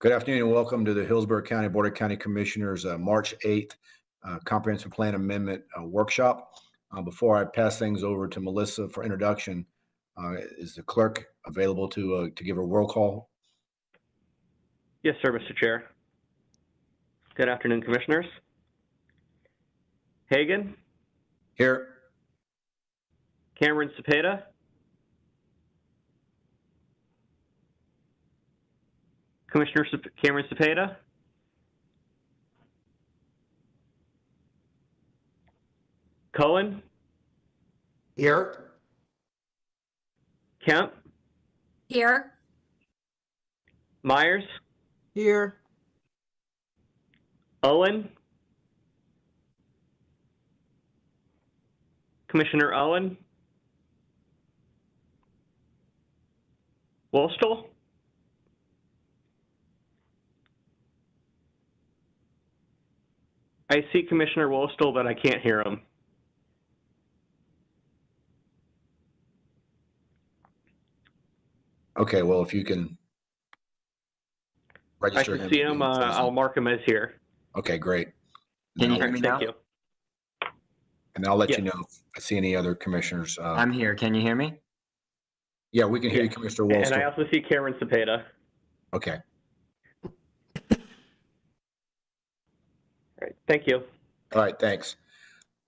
Good afternoon and welcome to the Hillsborough County Board of County Commissioners March 8th Comprehensive Plan Amendment Workshop. Before I pass things over to Melissa for introduction, is the clerk available to give a roll call? Yes, sir, Mr. Chair. Good afternoon, Commissioners. Hagan? Here. Cameron Cepeda? Commissioner Cameron Cepeda? Cohen? Here. Kemp? Here. Myers? Here. Owen? Commissioner Owen? Wolstel? I see Commissioner Wolstel, but I can't hear him. Okay, well, if you can register him. I can see him. I'll mark him as here. Okay, great. Can you hear me now? Thank you. And I'll let you know if I see any other commissioners. I'm here. Can you hear me? Yeah, we can hear you, Commissioner Wolstel. And I also see Cameron Cepeda. Okay. All right, thank you. All right, thanks.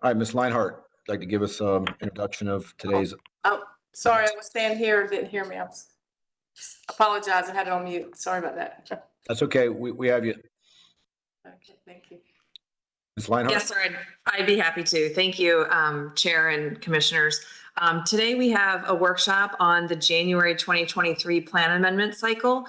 All right, Ms. Leinhardt, would like to give us some introduction of today's. Oh, sorry, I was standing here, didn't hear me. I apologize, I had it on mute. Sorry about that. That's okay. We have you. Okay, thank you. Ms. Leinhardt? Yes, sir. I'd be happy to. Thank you, Chair and Commissioners. Today we have a workshop on the January 2023 plan amendment cycle.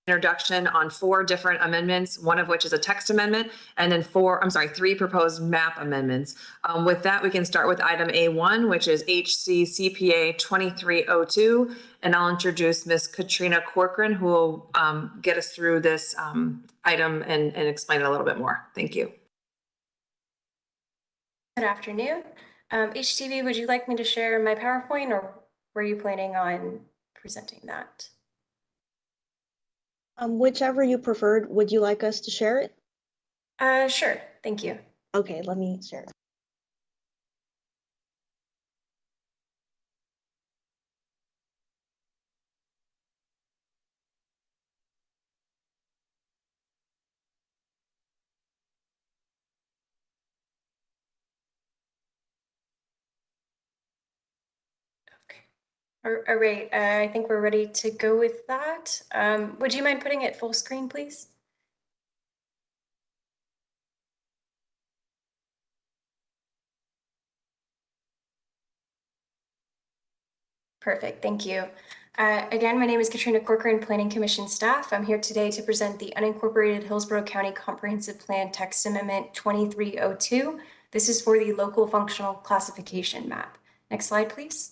Introduction on 4 different amendments, one of which is a text amendment, and then 3 proposed map amendments. With that, we can start with item A1, which is HC CPA 2302, and I'll introduce Ms. Katrina Corcoran, who will get us through this item and explain it a little bit more. Thank you. Good afternoon. HTV, would you like me to share my PowerPoint, or were you planning on presenting that? Whichever you preferred. Would you like us to share it? Sure. Thank you. Okay, let me share it. All right, I think we're ready to go with that. Would you mind putting it full screen, please? Perfect, thank you. Again, my name is Katrina Corcoran, Planning Commission staff. I'm here today to present the unincorporated Hillsborough County Comprehensive Plan Text Amendment 2302. This is for the local functional classification map. Next slide, please.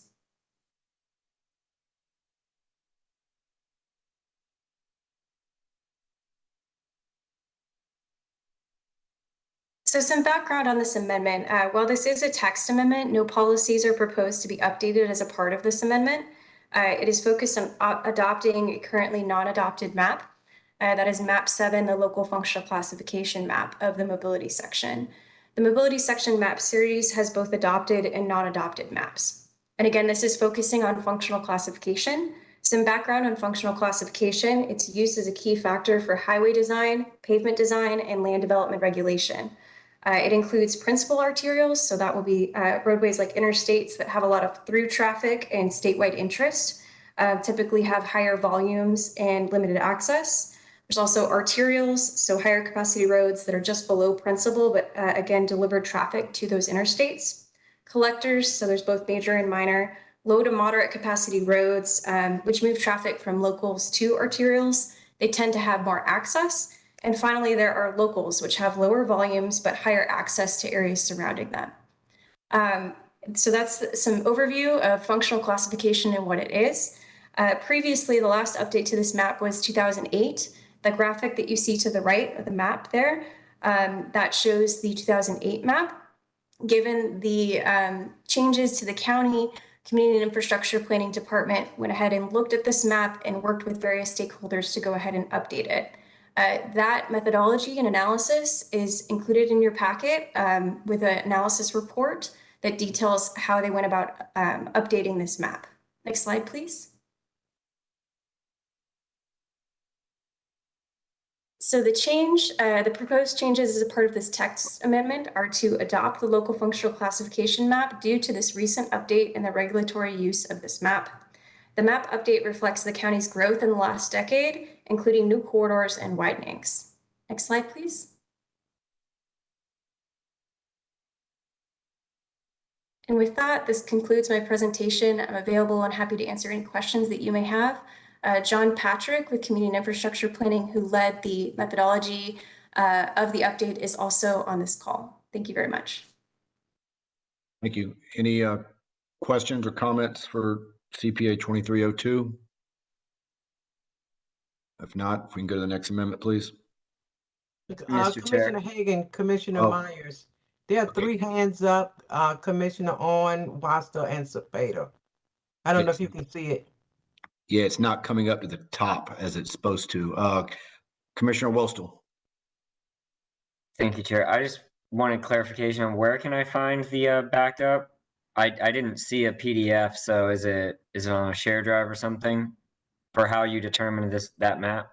So some background on this amendment. While this is a text amendment, no policies are proposed to be updated as a part of this amendment. It is focused on adopting a currently non-adopted map. That is map 7, the local functional classification map of the mobility section. The mobility section map series has both adopted and non-adopted maps. And again, this is focusing on functional classification. Some background on functional classification: it's used as a key factor for highway design, pavement design, and land development regulation. It includes principal arterials, so that will be roadways like interstates that have a lot of through traffic and statewide interest, typically have higher volumes and limited access. There's also arterials, so higher capacity roads that are just below principal, but again, deliver traffic to those interstates. Collectors, so there's both major and minor. Low to moderate capacity roads, which move traffic from locals to arterials. They tend to have more access. And finally, there are locals, which have lower volumes but higher access to areas surrounding them. So that's some overview of functional classification and what it is. Previously, the last update to this map was 2008. The graphic that you see to the right of the map there, that shows the 2008 map. Given the changes to the county Community and Infrastructure Planning Department went ahead and looked at this map and worked with various stakeholders to go ahead and update it. That methodology and analysis is included in your packet with an analysis report that details how they went about updating this map. Next slide, please. So the proposed changes as a part of this text amendment are to adopt the local functional classification map due to this recent update in the regulatory use of this map. The map update reflects the county's growth in the last decade, including new corridors and widenings. Next slide, please. And with that, this concludes my presentation. I'm available and happy to answer any questions that you may have. John Patrick with Community and Infrastructure Planning, who led the methodology of the update, is also on this call. Thank you very much. Thank you. Any questions or comments for CPA 2302? If not, if we can go to the next amendment, please. Mr. Chair. Commissioner Hagan, Commissioner Oh. Myers. There are Okay. 3 hands up, Commissioner On, Wasta, and Cepeda. I don't know if you can see it. Yeah, it's not coming up to the top as it's supposed to. Commissioner Wostel. Thank you, Chair. I just wanted clarification on where can I find the backup? I didn't see a PDF, so is it on a share drive or something for how you determine that map?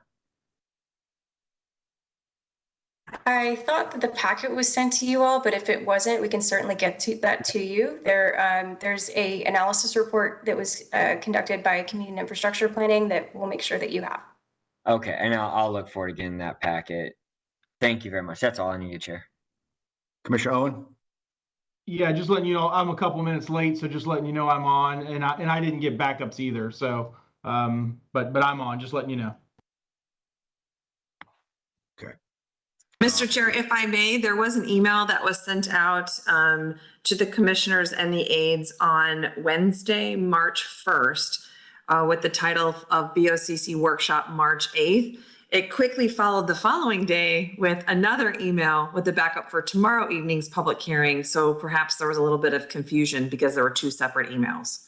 I thought that the packet was sent to you all, but if it wasn't, we can certainly get that to you. There's a analysis report that was conducted by Community and Infrastructure Planning that we'll make sure that you have. Okay, and I'll look forward to getting that packet. Thank you very much. That's all I needed, Chair. Commissioner Owen? Yeah, just letting you know, I'm a couple minutes late, so just letting you know I'm on, and I didn't get backups either. So, but I'm on. Just letting you know. Mr. Chair, if I may, there was an email that was sent out to the commissioners and the aides on Wednesday, March 1st, with the title of BOCC Workshop March 8th. It quickly followed the following day with another email with the backup for tomorrow evening's public hearing. So perhaps there was a little bit of confusion because there were 2 separate emails.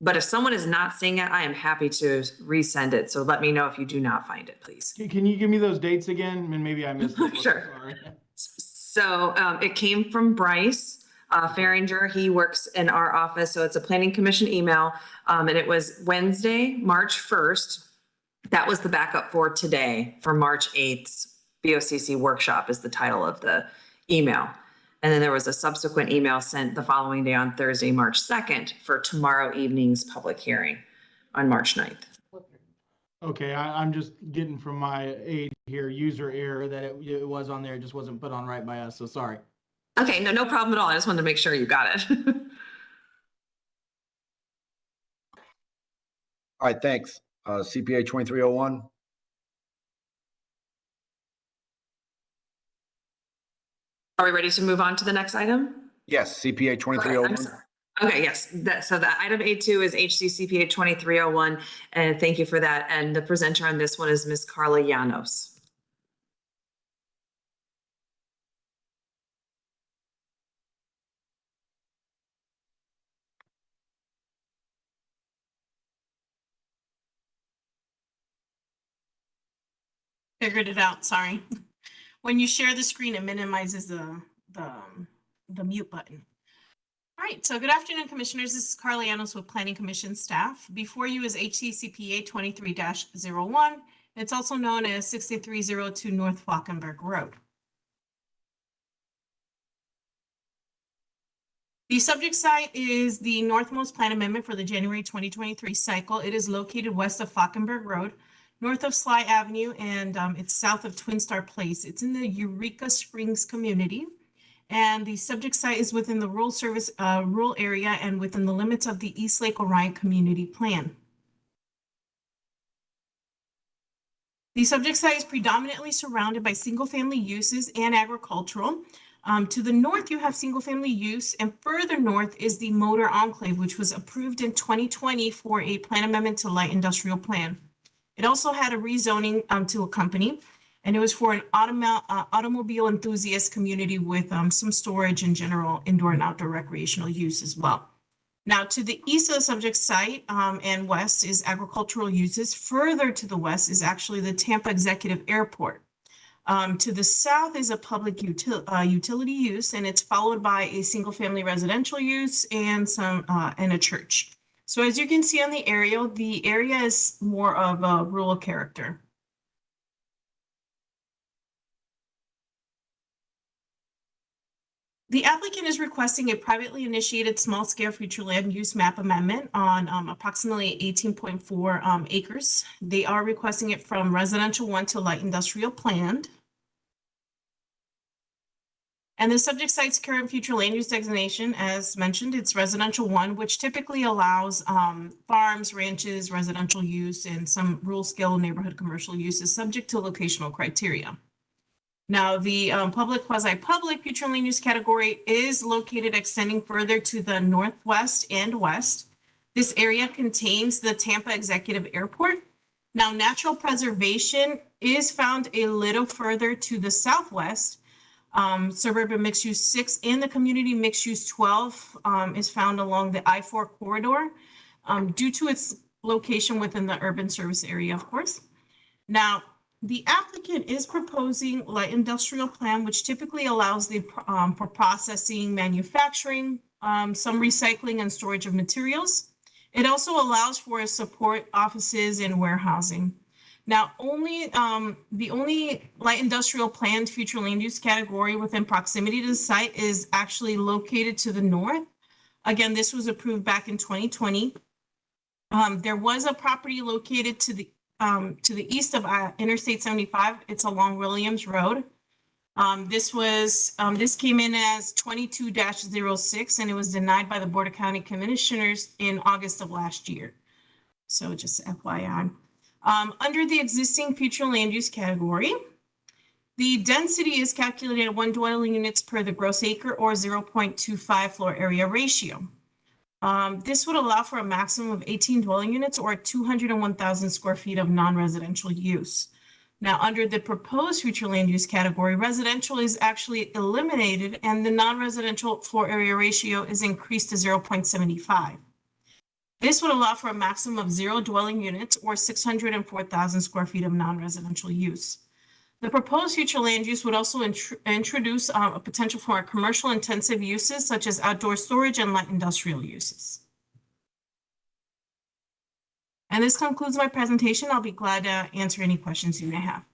But if someone is not seeing it, I am happy to resend it. So let me know if you do not find it, please. Can you give me those dates again? And maybe I missed it. Sure. Sorry. So it came from Bryce Farringer. He works in our office. So it's a planning commission email. And it was Wednesday, March 1st. That was the backup for today for March 8th's BOCC workshop is the title of the email. And then there was a subsequent email sent the following day on Thursday, March 2nd for tomorrow evening's public hearing on March 9th. Okay, I'm just getting from my aide here, user error, that it was on there. It just wasn't put on right by us. So sorry. Okay, no problem at all. I just wanted to make sure you got it. All right, thanks. CPA 2301. Are we ready to move on to the next item? Yes, CPA Okay, 2301. Okay, yes. So the item A2 is HCCPA 2301, and thank you for that. And the presenter on this one is Ms. Karla Llanos. Figured it out, sorry. When you share the screen, it minimizes the mute button. All right, so good afternoon, commissioners. This is Karla Llanos with Planning Commission staff. Before you is HCCPA 23-01. It's also known as 6302 North Falkenburg Road. The subject site is the northmost plan amendment for the January 2023 cycle. It is located west of Falkenburg Road, north of Sligh Avenue, and it's south of Twin Star Place. It's in the Eureka Springs community. And the subject site is within the rural area and within the limits of the East Lake Orion Community Plan. The subject site is predominantly surrounded by single-family uses and agricultural. To the north, you have single-family use, and further north is the Motor Enclave, which was approved in 2020 for a plan amendment to light industrial plan. It also had a rezoning to accompany, and it was for an automobile enthusiast community with some storage and general indoor and outdoor recreational use as well. Now, to the east of the subject site and west is agricultural uses. Further to the west is actually the Tampa Executive Airport. To the south is a public utility use, and it's followed by a single-family residential use and a church. So as you can see on the aerial, the area is more of a rural character. The applicant is requesting a privately initiated small-scale future land use map amendment on approximately 18.4 acres. They are requesting it from residential 1 to light industrial planned. And the subject site's current future land use designation, as mentioned, it's residential 1, which typically allows farms, ranches, residential use, and some rural scale neighborhood commercial uses subject to locational criteria. Now, the public quasi-public future land use category is located extending further to the northwest and west. This area contains the Tampa Executive Airport. Now, natural preservation is found a little further to the southwest. Suburban mixed use 6 and the community mixed use 12 is found along the I-4 corridor due to its location within the urban service area, of course. Now, the applicant is proposing light industrial plan, which typically allows for processing, manufacturing, some recycling and storage of materials. It also allows for support offices and warehousing. Now, the only light industrial planned future land use category within proximity to the site is actually located to the north. Again, this was approved back in 2020. There was a property located to the east of Interstate 75. It's along Williams Road. This came in as 22-06, and it was denied by the Board of County Commissioners in August of last year. So just FYI. Under the existing future land use category, the density is calculated at 1 dwelling units per the gross acre or 0.25 floor area ratio. This would allow for a maximum of 18 dwelling units or 201,000 square feet of non-residential use. Now, under the proposed future land use category, residential is actually eliminated and the non-residential floor area ratio is increased to 0.75. This would allow for a maximum of 0 dwelling units or 604,000 square feet of non-residential use. The proposed future land use would also introduce a potential for commercial intensive uses such as outdoor storage and light industrial uses. And this concludes my presentation. I'll be glad to answer any questions you may have.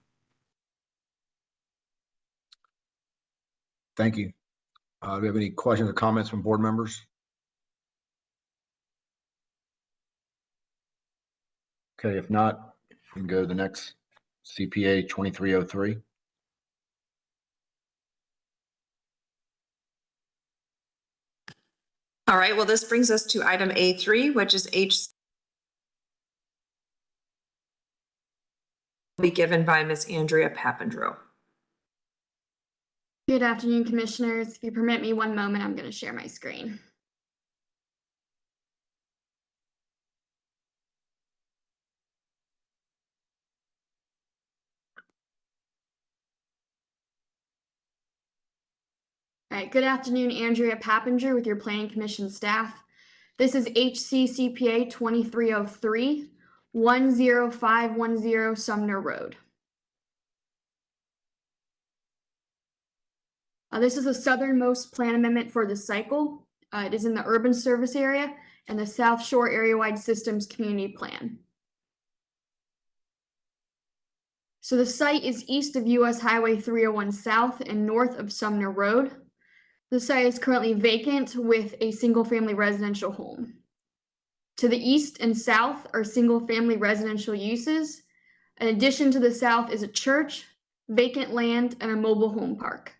Thank you. Do we have any questions or comments from board members? Okay, if not, we can go to the next CPA 2303. All right, well, this brings us to item A3, which is will be given by Ms. Andrea Papandreou. Good afternoon, commissioners. If you permit me 1 moment, I'm going to share my screen. All right, good afternoon, Andrea Papandreou with your Planning Commission staff. This is HCCPA 2303, 10510 Sumner Road. This is the southernmost plan amendment for the cycle. It is in the urban service area and the South Shore Area-Wide Systems Community Plan. So the site is east of US Highway 301 South and north of Sumner Road. The site is currently vacant with a single-family residential home. To the east and south are single-family residential uses. In addition to the south is a church, vacant land, and a mobile home park.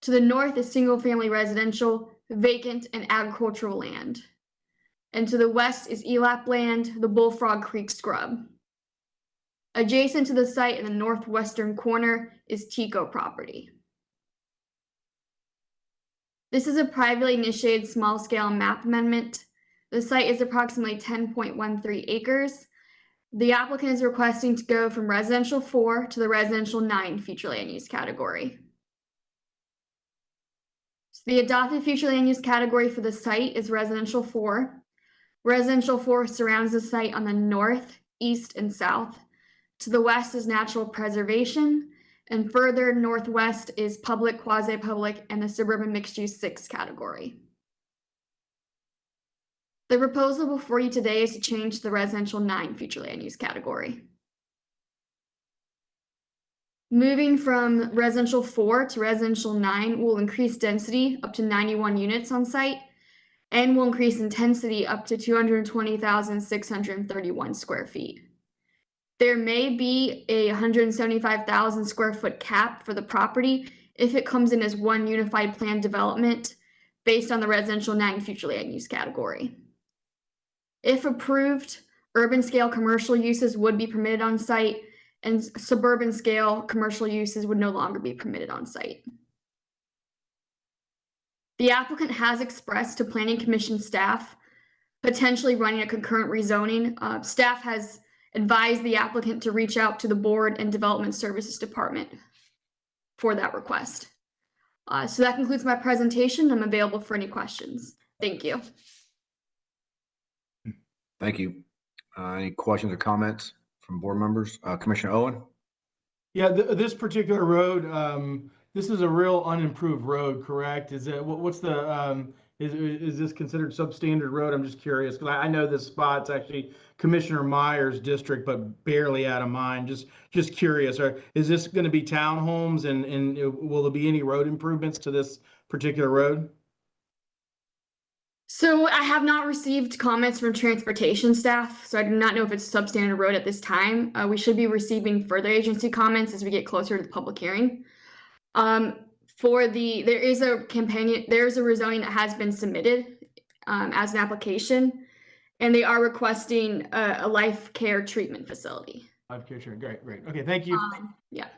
To the north is single-family residential, vacant, and agricultural land. And to the west is ELAP land, the Bullfrog Creek Scrub. Adjacent to the site in the northwestern corner is Tico property. This is a privately initiated small-scale map amendment. The site is approximately 10.13 acres. The applicant is requesting to go from residential 4 to the residential 9 future land use category. The adopted future land use category for the site is residential 4. Residential 4 surrounds the site on the north, east, and south. To the west is natural preservation, and further northwest is public, quasi-public, and the suburban mixed-use 6 category. The proposal before you today is to change the residential 9 future land use category. Moving from residential 4 to residential 9 will increase density up to 91 units on site and will increase intensity up to 220,631 square feet. There may be a 175,000 square foot cap for the property if it comes in as one unified plan development based on the residential 9 future land use category. If approved, urban scale commercial uses would be permitted on site, and suburban scale commercial uses would no longer be permitted on site. The applicant has expressed to Planning Commission staff potentially running a concurrent rezoning. Staff has advised the applicant to reach out to the Board and Development Services Department for that request. So that concludes my presentation. I'm available for any questions. Thank you. Thank you. Any questions or comments from board members? Commissioner Owen? Yeah, this particular road, this is a real unimproved road, correct? Is it, what's the, is this considered substandard road? I'm just curious, because I know this spot's actually Commissioner Meyer's district, but barely out of mine. Just curious, is this going to be townhomes and will there be any road improvements to this particular road? So I have not received comments from transportation staff, so I do not know if it's a substandard road at this time. We should be receiving further agency comments as we get closer to the public hearing. There is a rezoning that has been submitted as an application, and they are requesting a life care treatment facility. Life care treatment, great. Okay, thank you. Yeah.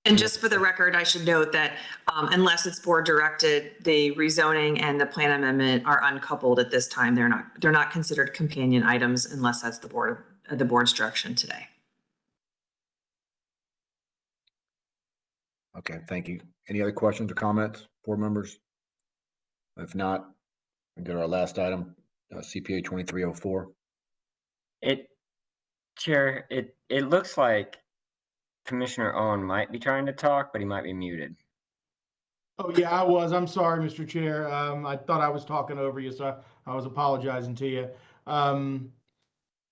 And just for the record, I should note that unless it's board directed, the rezoning and the plan amendment are uncoupled at this time. They're not considered companion items unless that's the board's direction today. Okay, thank you. Any other questions or comments, board members? If not, we go to our last item, CPA 2304. Chair, it looks like Commissioner Owen might be trying to talk, but he might be muted. Oh, yeah, I was. I'm sorry, Mr. Chair. I thought I was talking over you, so I was apologizing to you.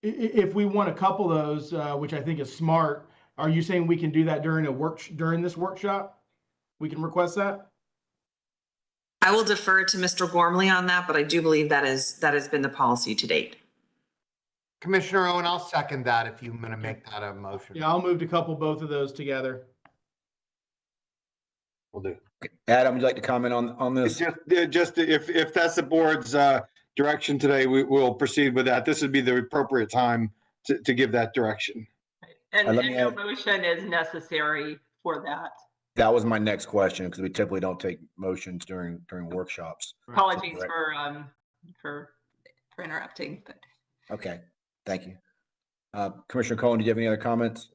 If we want to couple those, which I think is smart, are you saying we can do that during this workshop? We can request that? I will defer to Mr. Gormley on that, but I do believe that has been the policy to date. Commissioner Owen, I'll second that if you're going to make that a motion. Yeah, I'll move to couple both of those together. Will do. Adam, would you like to comment on this? Just if that's the board's direction today, we'll proceed with that. This would be the appropriate time to give that direction. And no motion is necessary for that. That was my next question, because we typically don't take motions during workshops. Apologies for interrupting. But okay, thank you. Commissioner Cohen, do you have any other comments?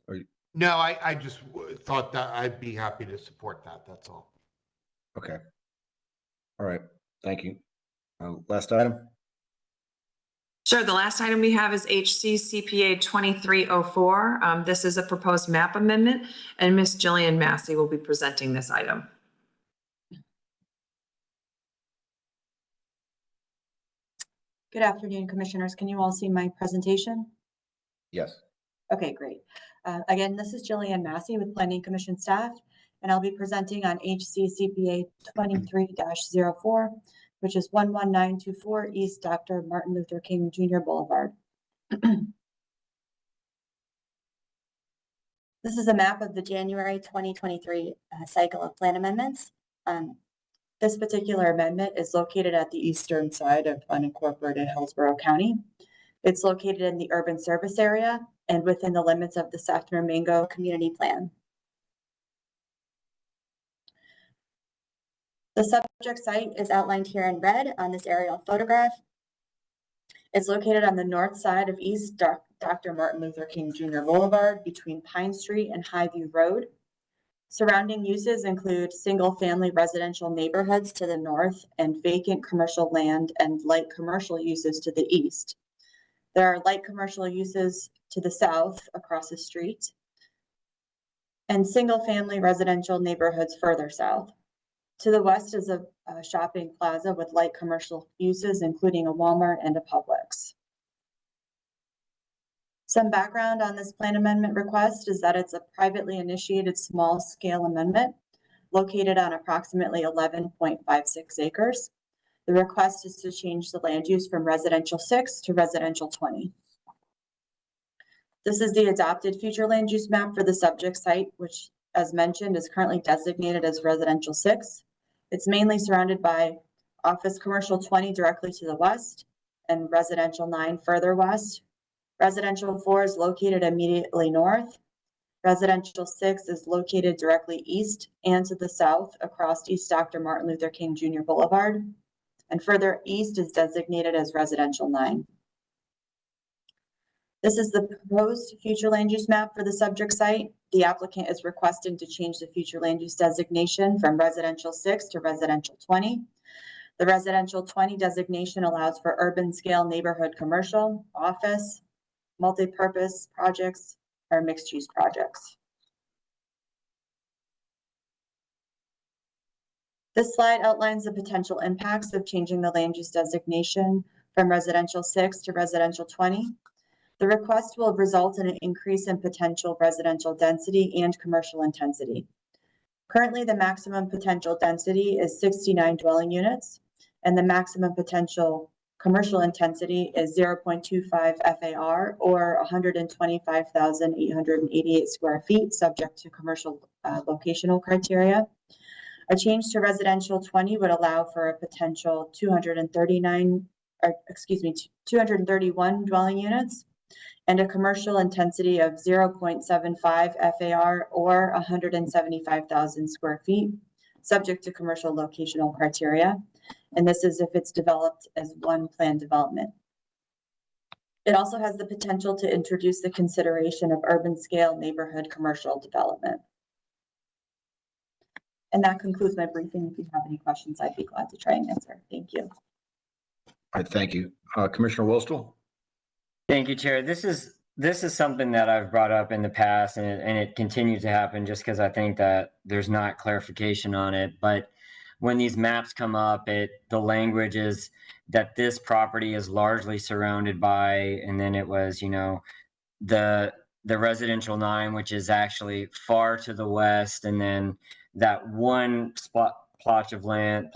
No, I just thought that I'd be happy to support that. That's all. Okay. All right. Thank you. Last item. Sure. The last item we have is HC CPA 2304. This is a proposed map amendment, and Ms. Jillian Massey will be presenting this item. Good afternoon, commissioners. Can you all see my presentation? Yes. Okay, great. Again, this is Jillian Massey with Planning Commission staff, and I'll be presenting on HC CPA 23-04, which is 11924 East Dr. Martin Luther King Jr. Boulevard. This is a map of the January 2023 cycle of plan amendments. This particular amendment is located at the eastern side of unincorporated Hillsborough County. It's located in the urban service area and within the limits of the Sumner Road Community Plan. The subject site is outlined here in red on this aerial photograph. It's located on the north side of East Dr. Martin Luther King Jr. Boulevard between Pine Street and Highview Road. Surrounding uses include single-family residential neighborhoods to the north and vacant commercial land and light commercial uses to the east. There are light commercial uses to the south across the street and single-family residential neighborhoods further south. To the west is a shopping plaza with light commercial uses, including a Walmart and a Publix. Some background on this plan amendment request is that it's a privately initiated small-scale amendment located on approximately 11.56 acres. The request is to change the land use from residential 6 to residential 20. This is the adopted future land use map for the subject site, which, as mentioned, is currently designated as residential 6. It's mainly surrounded by office commercial 20 directly to the west and residential 9 further west. Residential 4 is located immediately north. Residential 6 is located directly east and to the south across East Dr. Martin Luther King Jr. Boulevard. And further east is designated as residential 9. This is the proposed future land use map for the subject site. The applicant is requesting to change the future land use designation from residential 6 to residential 20. The residential 20 designation allows for urban scale neighborhood commercial, office, multi-purpose projects, or mixed use projects. This slide outlines the potential impacts of changing the land use designation from residential 6 to residential 20. The request will result in an increase in potential residential density and commercial intensity. Currently, the maximum potential density is 69 dwelling units, and the maximum potential commercial intensity is 0.25 FAR, or 125,888 square feet, subject to commercial locational criteria. A change to residential 20 would allow for a potential 231 dwelling units and a commercial intensity of 0.75 FAR, or 175,000 square feet, subject to commercial locational criteria. And this is if it's developed as one planned development. It also has the potential to introduce the consideration of urban scale neighborhood commercial development. And that concludes my briefing. If you have any questions, I'd be glad to try and answer. Thank you. All right, thank you. Commissioner Wilstel? Thank you, Chair. This is something that I've brought up in the past, and it continues to happen just because I think that there's not clarification on it. But when these maps come up, the language is that this property is largely surrounded by, and then it was, the residential 9, which is actually far to the west, and then that one plot of land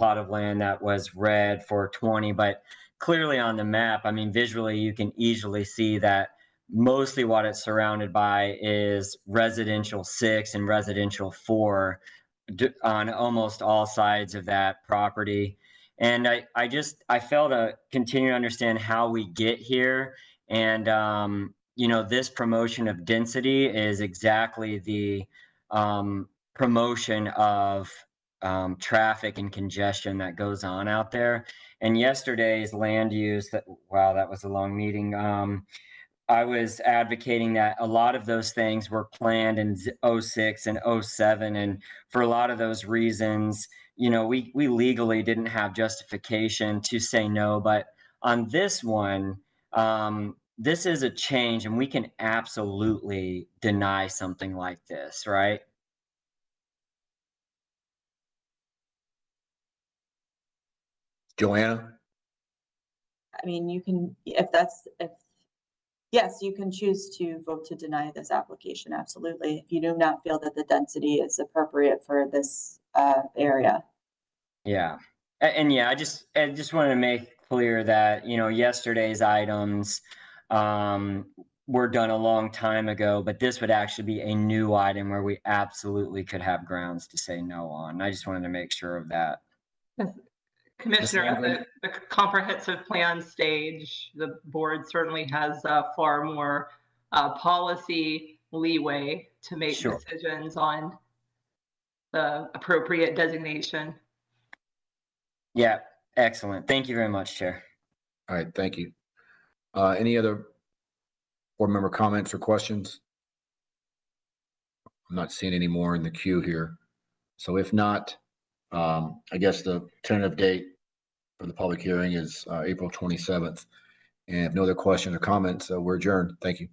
that was red for 20. But clearly on the map, I mean, visually, you can easily see that mostly what it's surrounded by is residential 6 and residential 4 on almost all sides of that property. And I fail to continue to understand how we get here. And, this promotion of density is exactly the promotion of traffic and congestion that goes on out there. And yesterday's land use, that was a long meeting. I was advocating that a lot of those things were planned in 06 and 07. And for a lot of those reasons, we legally didn't have justification to say no. But on this one, this is a change, and we can absolutely deny something like this, right? Joanna? I mean, you can, yes, you can choose to vote to deny this application, absolutely, if you do not feel that the density is appropriate for this area. Yeah. And yeah, I just wanted to make clear that, yesterday's items were done a long time ago, but this would actually be a new item where we absolutely could have grounds to say no on. I just wanted to make sure of that. Commissioner, at the comprehensive plan stage, the board certainly has far more policy leeway to make decisions on the appropriate designation. Yeah, excellent. Thank you very much, Chair. All right, thank you. Any other board member comments or questions? I'm not seeing any more in the queue here. So if not, I guess the tentative date for the public hearing is April 27th. And if no other questions or comments, we're adjourned. Thank you.